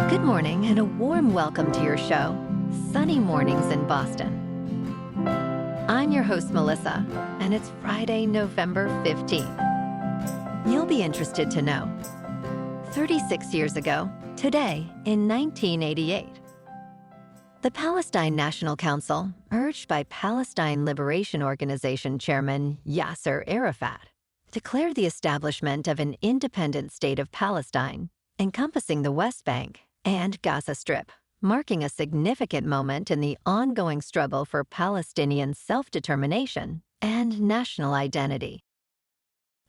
Good morning and a warm welcome to your show, Sunny Mornings in Boston. I'm your host, Melissa, and it's Friday, November 15th. You'll be interested to know, 36 years ago, today in 1988, the Palestine National Council, urged by Palestine Liberation Organization Chairman Yasser Arafat, declared the establishment of an independent state of Palestine, encompassing the West Bank and Gaza Strip, marking a significant moment in the ongoing struggle for Palestinian self-determination and national identity.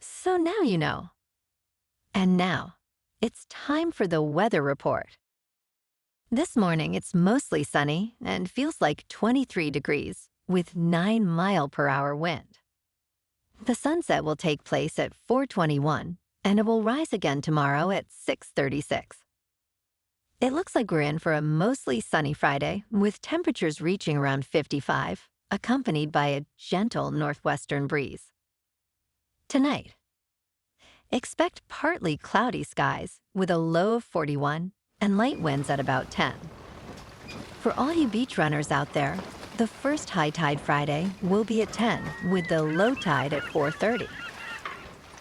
So now you know. And now, it's time for the weather report. This morning, it's mostly sunny and feels like 23 degrees with 9-mile-per-hour wind. The sunset will take place at 4:21, and it will rise again tomorrow at 6:36. It looks like we're in for a mostly sunny Friday, with temperatures reaching around 55, accompanied by a gentle northwestern breeze. Tonight, expect partly cloudy skies with a low of 41 and light winds at about 10. For all you beach runners out there, the first high tide Friday will be at 10 with the low tide at 4:30.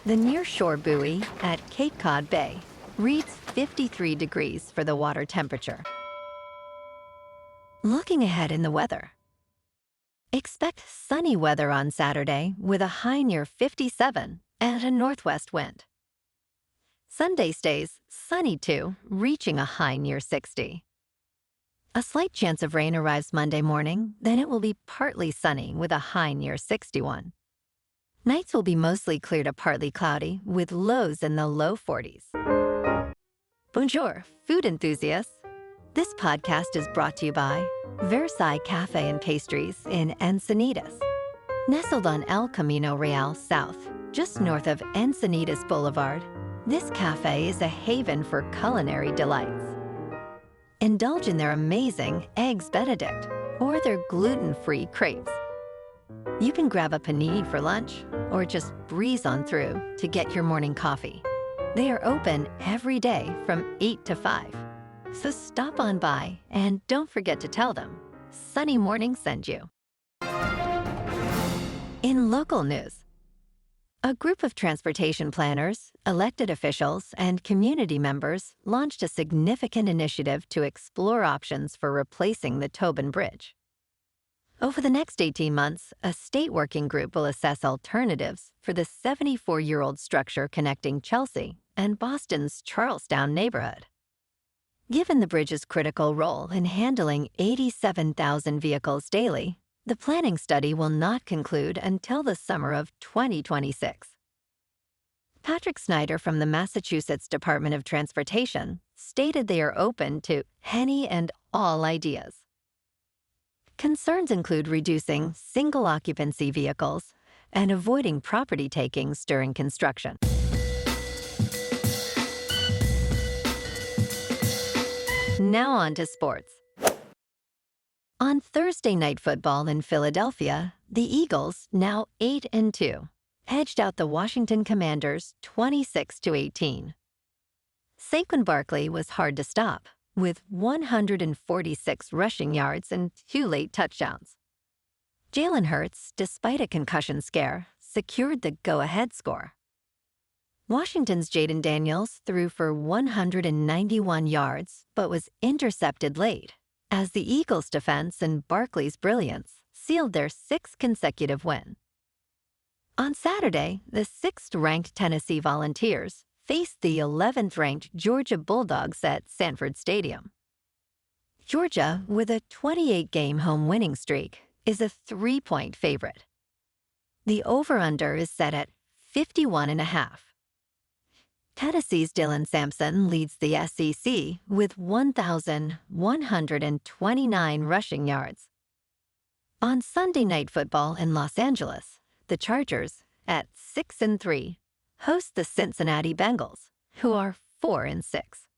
The nearshore buoy at Cape Cod Bay reads 53 degrees for the water temperature. Looking ahead in the weather, expect sunny weather on Saturday with a high near 57 and a northwest wind. Sunday stays sunny too, reaching a high near 60. A slight chance of rain arrives Monday morning, then it will be partly sunny with a high near 61. Nights will be mostly clear to partly cloudy with lows in the low 40s. Bonjour, food enthusiasts. This podcast is brought to you by Versailles Cafe and Pastries in Encinitas. Nestled on El Camino Real South, just north of Encinitas Boulevard, this cafe is a haven for culinary delights. Indulge in their amazing Eggs Benedict or their gluten-free crepes. You can grab a panini for lunch or just breeze on through to get your morning coffee. They are open every day from 8 to 5. So stop on by and don't forget to tell them Sunny Morning sent you. In local news, a group of transportation planners, elected officials, and community members launched a significant initiative to explore options for replacing the Tobin Bridge. Over the next 18 months, a state working group will assess alternatives for the 74-year-old structure connecting Chelsea and Boston's Charlestown neighborhood. Given the bridge's critical role in handling 87,000 vehicles daily, the planning study will not conclude until the summer of 2026. Patrick Snyder from the Massachusetts Department of Transportation stated they are open to any and all ideas. Concerns include reducing single-occupancy vehicles and avoiding property takings during construction. Now on to sports. On Thursday Night Football in Philadelphia, the Eagles, now 8-2, edged out the Washington Commanders 26-18. Saquon Barkley was hard to stop, with 146 rushing yards and 2 late touchdowns. Jalen Hurts, despite a concussion scare, secured the go-ahead score. Washington's Jaden Daniels threw for 191 yards, but was intercepted late, as the Eagles' defense and Barkley's brilliance sealed their 6th consecutive win. On Saturday, the 6th-ranked Tennessee Volunteers faced the 11th-ranked Georgia Bulldogs at Sanford Stadium. Georgia, with a 28-game home winning streak, is a 3-point favorite. The over-under is set at 51.5. Tennessee's Dylan Sampson leads the SEC with 1,129 rushing yards. On Sunday Night Football in Los Angeles, the Chargers, at 6-3, host the Cincinnati Bengals, who are 4-6.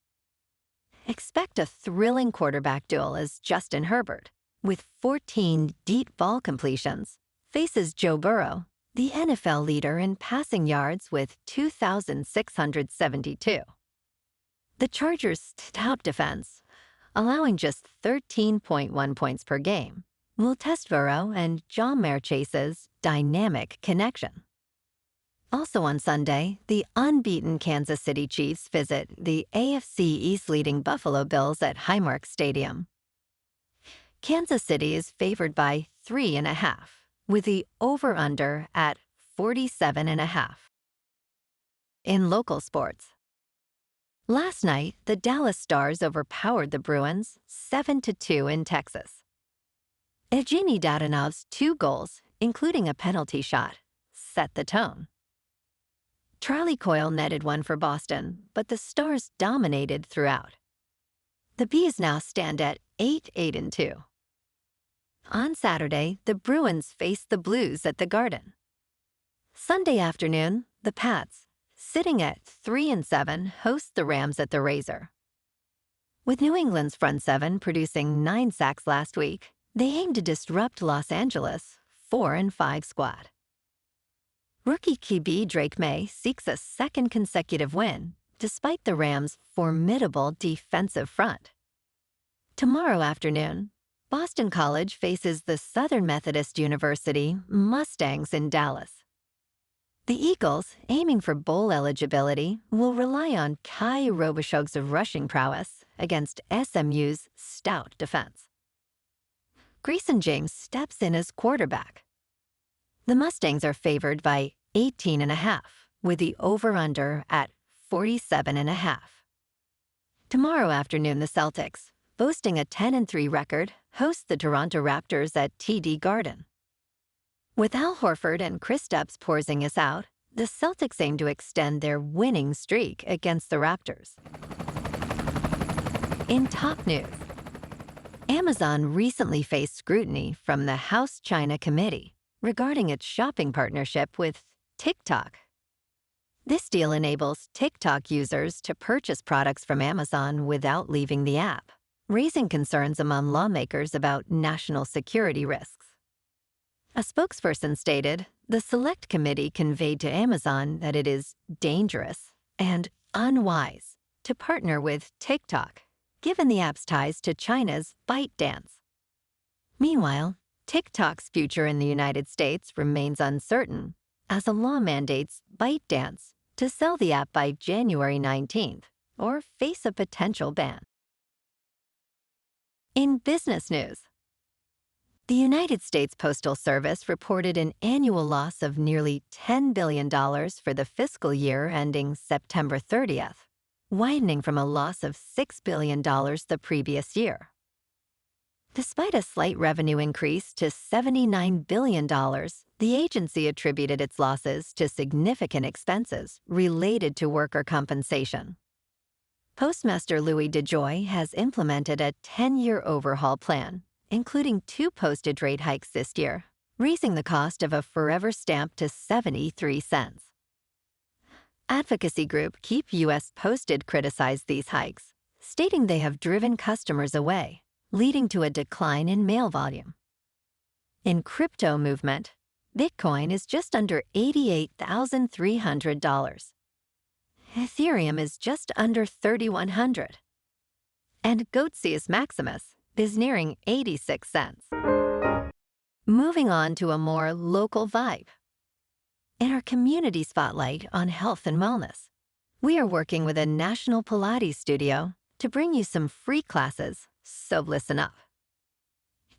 Expect a thrilling quarterback duel as Justin Herbert, with 14 deep ball completions, faces Joe Burrow, the NFL leader in passing yards with 2,672. The Chargers' stout defense, allowing just 13.1 points per game, will test Burrow and Ja'Marr Chase's dynamic connection. Also on Sunday, the unbeaten Kansas City Chiefs visit the AFC East leading Buffalo Bills at Highmark Stadium. Kansas City is favored by 3.5, with the over-under at 47.5. In local sports, last night, the Dallas Stars overpowered the Bruins 7-2 in Texas. Evgeny Dadonov's 2 goals, including a penalty shot, set the tone. Charlie Coyle netted one for Boston, but the Stars dominated throughout. The Bees now stand at 8-2. On Saturday, the Bruins face the Blues at the Garden. Sunday afternoon, the Pats, sitting at 3-7, host the Rams at the Razor. With New England's front seven producing 9 sacks last week, they aim to disrupt Los Angeles' 4-5 squad. Rookie QB Drake May seeks a second consecutive win, despite the Rams' formidable defensive front. Tomorrow afternoon, Boston College faces the Southern Methodist University Mustangs in Dallas. The Eagles, aiming for bowl eligibility, will rely on Kai Robichaud's rushing prowess against SMU's stout defense. Grayson James steps in as quarterback. The Mustangs are favored by 18.5, with the over-under at 47.5. Tomorrow afternoon, the Celtics, boasting a 10-3 record, host the Toronto Raptors at TD Garden. With Al Horford and Kristaps Porzingis out, the Celtics aim to extend their winning streak against the Raptors. In top news, Amazon recently faced scrutiny from the House China Committee regarding its shopping partnership with TikTok. This deal enables TikTok users to purchase products from Amazon without leaving the app, raising concerns among lawmakers about national security risks. A spokesperson stated, the Select Committee conveyed to Amazon that it is dangerous and unwise to partner with TikTok, given the app's ties to China's ByteDance. Meanwhile, TikTok's future in the United States remains uncertain, as a law mandates ByteDance to sell the app by January 19th or face a potential ban. In business news, the United States Postal Service reported an annual loss of nearly $10 billion for the fiscal year ending September 30th, widening from a loss of $6 billion the previous year. Despite a slight revenue increase to $79 billion, the agency attributed its losses to significant expenses related to worker compensation. Postmaster Louis DeJoy has implemented a 10-year overhaul plan, including 2 postage rate hikes this year, raising the cost of a forever stamp to 73 cents. Advocacy group Keep U.S. Posted criticized these hikes, stating they have driven customers away, leading to a decline in mail volume. In crypto movement, Bitcoin is just under $88,300. Ethereum is just under $3,100. And Goatsius Maximus is nearing 86 cents. Moving on to a more local vibe. In our community spotlight on health and wellness, we are working with a national Pilates studio to bring you some free classes, so listen up.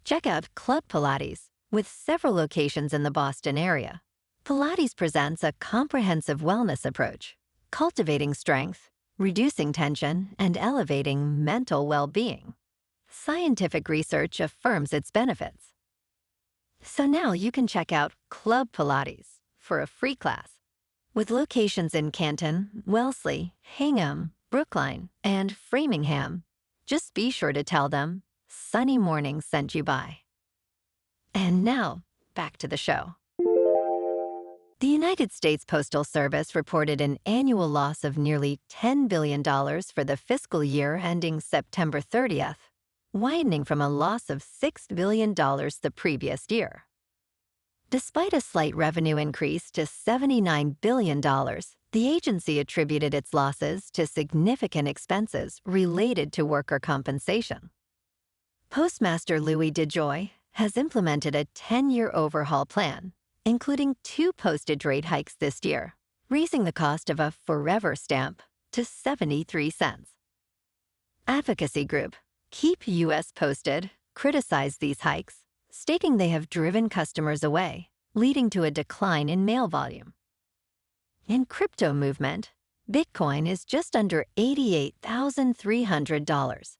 Check out Club Pilates, with several locations in the Boston area. Pilates presents a comprehensive wellness approach, cultivating strength, reducing tension, and elevating mental well-being. Scientific research affirms its benefits. So now you can check out Club Pilates for a free class. With locations in Canton, Wellesley, Hingham, Brookline, and Framingham, just be sure to tell them Sunny Mornings sent you by. And now, back to the show. The United States Postal Service reported an annual loss of nearly $10 billion for the fiscal year ending September 30th, widening from a loss of $6 billion the previous year. Despite a slight revenue increase to $79 billion, the agency attributed its losses to significant expenses related to worker compensation. Postmaster Louis DeJoy has implemented a 10-year overhaul plan, including 2 postage rate hikes this year, raising the cost of a forever stamp to 73 cents. Advocacy group Keep U.S. Posted criticized these hikes, stating they have driven customers away, leading to a decline in mail volume. In crypto movement, Bitcoin is just under $88,300.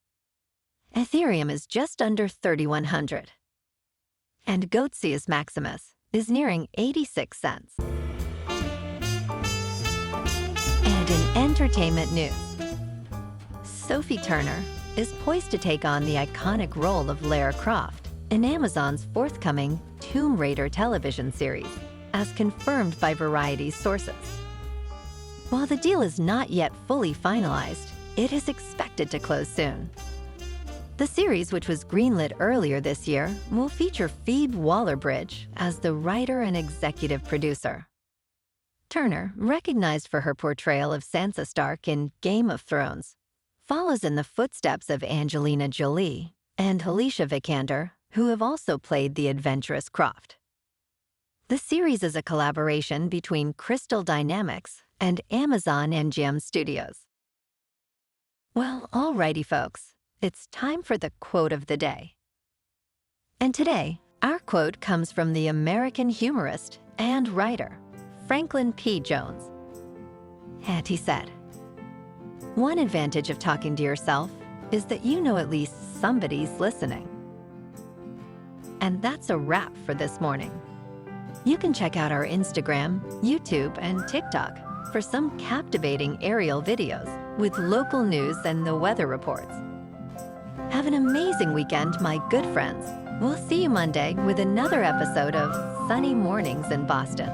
Ethereum is just under $3,100. And Goatsius Maximus is nearing 86 cents. And in entertainment news, Sophie Turner is poised to take on the iconic role of Lara Croft in Amazon's forthcoming Tomb Raider television series, as confirmed by Variety's sources. While the deal is not yet fully finalized, it is expected to close soon. The series, which was greenlit earlier this year, will feature Phoebe Waller-Bridge as the writer and executive producer. Turner, recognized for her portrayal of Sansa Stark in Game of Thrones, follows in the footsteps of Angelina Jolie and Alicia Vikander, who have also played the adventurous Croft. The series is a collaboration between Crystal Dynamics and Amazon MGM Studios. Well, alrighty folks, it's time for the quote of the day. And today, our quote comes from the American humorist and writer, Franklin P. Jones. And he said, "One advantage of talking to yourself is that you know at least somebody's listening." And that's a wrap for this morning. You can check out our Instagram, YouTube, and TikTok for some captivating aerial videos with local news and the weather reports. Have an amazing weekend, my good friends. We'll see you Monday with another episode of Sunny Mornings in Boston.